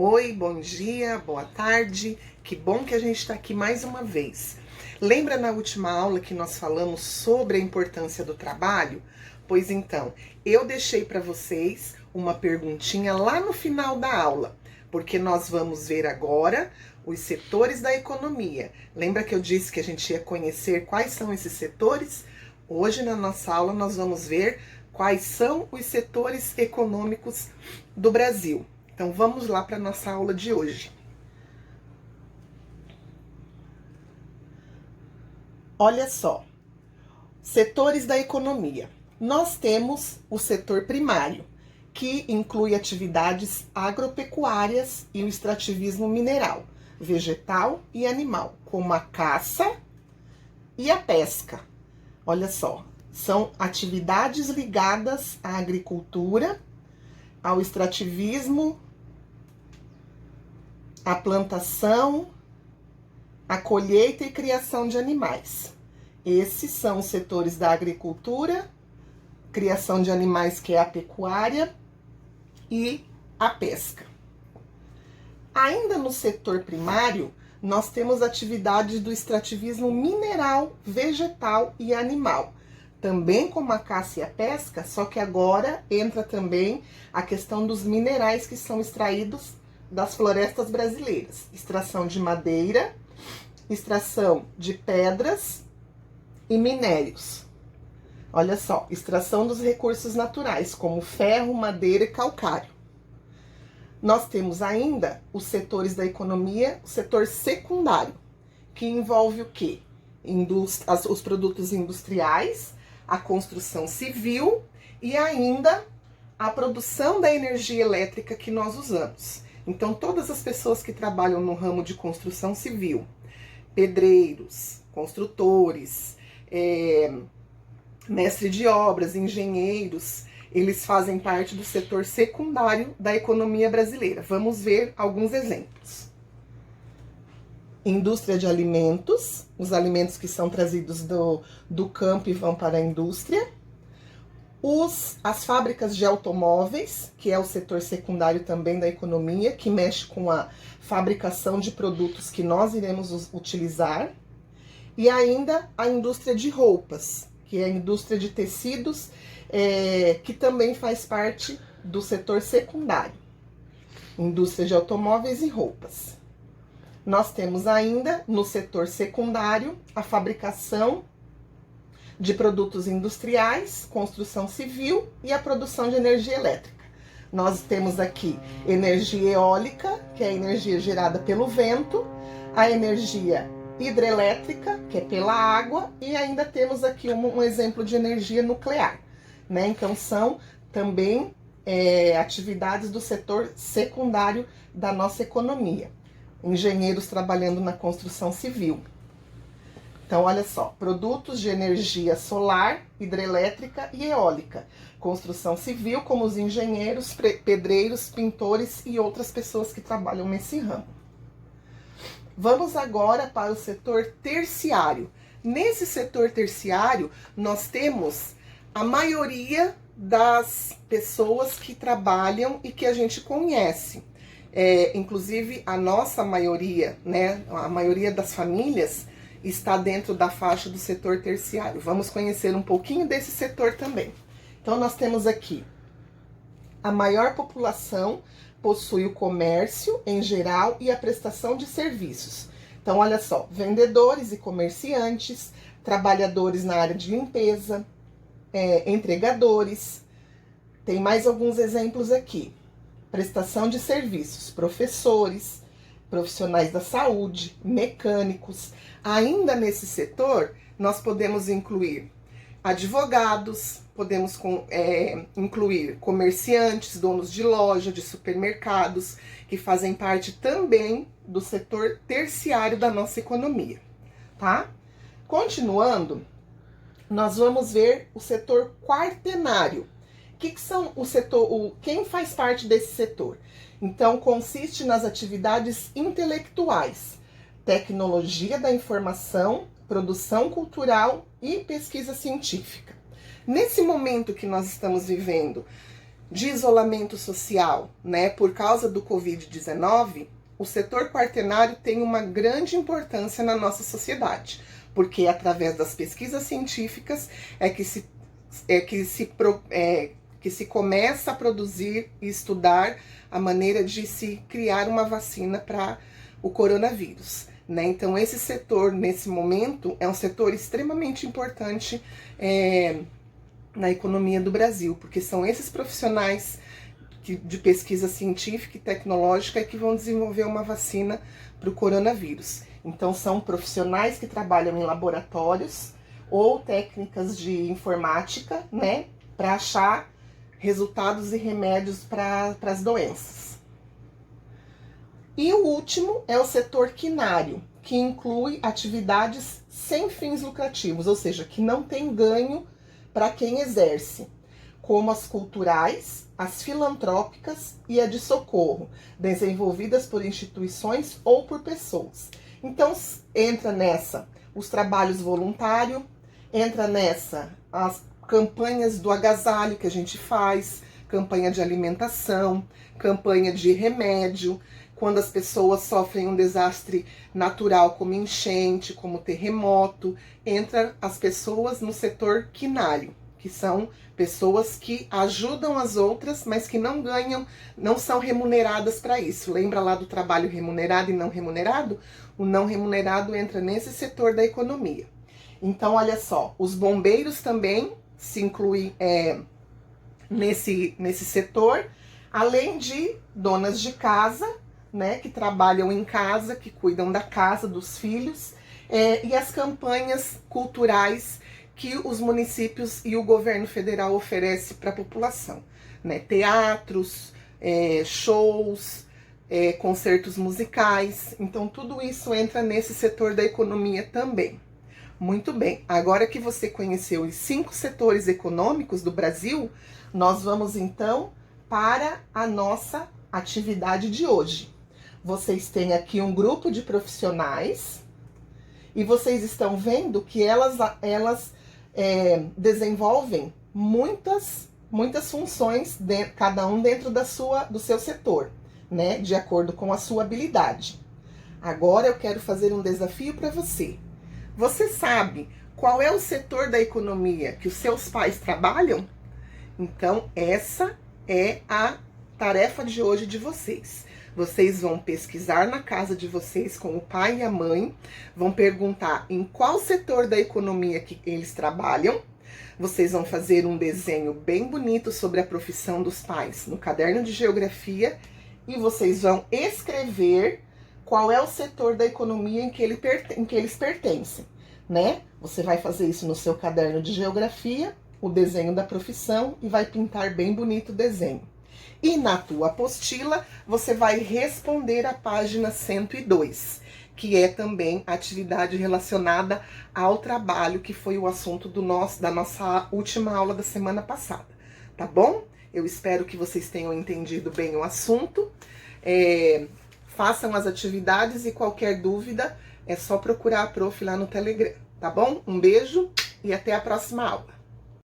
Oi, bom dia, boa tarde. Que bom que a gente está aqui mais uma vez. Lembra na última aula que nós falamos sobre a importância do trabalho? Pois então, eu deixei para vocês uma perguntinha lá no final da aula, porque nós vamos ver agora os setores da economia. Lembra que eu disse que a gente ia conhecer quais são esses setores? Hoje na nossa aula nós vamos ver quais são os setores econômicos do Brasil. Então vamos lá para a nossa aula de hoje. Olha só, setores da economia. Nós temos o setor primário, que inclui atividades agropecuárias e o extrativismo mineral, vegetal e animal, como a caça e a pesca. Olha só, são atividades ligadas à agricultura, ao extrativismo, à plantação, à colheita e criação de animais. Esses são os setores da agricultura, criação de animais, que é a pecuária, e a pesca. Ainda no setor primário, nós temos atividades do extrativismo mineral, vegetal e animal. Também como a caça e a pesca, só que agora entra também a questão dos minerais que são extraídos das florestas brasileiras. Extração de madeira, extração de pedras e minérios. Olha só, extração dos recursos naturais, como ferro, madeira e calcário. Nós temos ainda os setores da economia, o setor secundário, que envolve o quê? Os produtos industriais, a construção civil e ainda a produção da energia elétrica que nós usamos. Então, todas as pessoas que trabalham no ramo de construção civil, pedreiros, construtores, mestre de obras, engenheiros, eles fazem parte do setor secundário da economia brasileira. Vamos ver alguns exemplos. Indústria de alimentos, os alimentos que são trazidos do campo e vão para a indústria. As fábricas de automóveis, que é o setor secundário também da economia, que mexe com a fabricação de produtos que nós iremos utilizar. E ainda a indústria de roupas, que é a indústria de tecidos, que também faz parte do setor secundário. Indústria de automóveis e roupas. Nós temos ainda no setor secundário a fabricação de produtos industriais, construção civil e a produção de energia elétrica. Nós temos aqui energia eólica, que é a energia gerada pelo vento, a energia hidrelétrica, que é pela água, e ainda temos aqui um exemplo de energia nuclear, né? Então são também atividades do setor secundário da nossa economia. Engenheiros trabalhando na construção civil. Então, olha só, produtos de energia solar, hidrelétrica e eólica. Construção civil, como os engenheiros, pedreiros, pintores e outras pessoas que trabalham nesse ramo. Vamos agora para o setor terciário. Nesse setor terciário, nós temos a maioria das pessoas que trabalham e que a gente conhece. Inclusive, a nossa maioria, né, a maioria das famílias está dentro da faixa do setor terciário. Vamos conhecer um pouquinho desse setor também. Então, nós temos aqui a maior população possui o comércio em geral e a prestação de serviços. Então, olha só, vendedores e comerciantes, trabalhadores na área de limpeza, entregadores. Tem mais alguns exemplos aqui. Prestação de serviços, professores, profissionais da saúde, mecânicos. Ainda nesse setor, nós podemos incluir advogados, podemos incluir comerciantes, donos de loja, de supermercados, que fazem parte também do setor terciário da nossa economia, tá? Continuando, nós vamos ver o setor quaternário. Que são quem faz parte desse setor? Então, consiste nas atividades intelectuais, tecnologia da informação, produção cultural e pesquisa científica. Nesse momento que nós estamos vivendo de isolamento social, né, por causa do Covid-19, o setor quaternário tem uma grande importância na nossa sociedade, porque através das pesquisas científicas que se começa a produzir e estudar a maneira de se criar uma vacina para o coronavírus, né? Então esse setor, nesse momento, é um setor extremamente importante na economia do Brasil, porque são esses profissionais de pesquisa científica e tecnológica que vão desenvolver uma vacina para o coronavírus. Então são profissionais que trabalham em laboratórios ou técnicas de informática, né, para achar resultados e remédios para as doenças. E o último é o setor quinário, que inclui atividades sem fins lucrativos, ou seja, que não tem ganho para quem exerce, como as culturais, as filantrópicas e a de socorro, desenvolvidas por instituições ou por pessoas. Então, entra nessa os trabalhos voluntários, entra nessa as campanhas do agasalho que a gente faz, campanha de alimentação, campanha de remédio, quando as pessoas sofrem um desastre natural como enchente, como terremoto, entra as pessoas no setor quinário, que são pessoas que ajudam as outras, mas que não ganham, não são remuneradas para isso. Lembra lá do trabalho remunerado e não remunerado? O não remunerado entra nesse setor da economia. Então, olha só, os bombeiros também se incluem nesse setor, além de donas de casa, né, que trabalham em casa, que cuidam da casa, dos filhos, e as campanhas culturais que os municípios e o governo federal oferecem para a população, né, teatros, shows, concertos musicais. Então tudo isso entra nesse setor da economia também. Muito bem, agora que você conheceu os 5 setores econômicos do Brasil, nós vamos então para a nossa atividade de hoje. Vocês têm aqui um grupo de profissionais e vocês estão vendo que elas desenvolvem muitas funções, cada um dentro do seu setor, né, de acordo com a sua habilidade. Agora eu quero fazer um desafio para você. Você sabe qual é o setor da economia que os seus pais trabalham? Então, essa é a tarefa de hoje de vocês. Vocês vão pesquisar na casa de vocês com o pai e a mãe, vão perguntar em qual setor da economia que eles trabalham. Vocês vão fazer um desenho bem bonito sobre a profissão dos pais no caderno de geografia e vocês vão escrever qual é o setor da economia em que eles pertencem, né? Você vai fazer isso no seu caderno de geografia, o desenho da profissão, e vai pintar bem bonito o desenho. E na tua apostila, você vai responder a página 102, que é também atividade relacionada ao trabalho, que foi o assunto da nossa última aula da semana passada, tá bom? Eu espero que vocês tenham entendido bem o assunto. Façam as atividades e qualquer dúvida é só procurar a prof lá no Telegram, tá bom? Um beijo e até a próxima aula.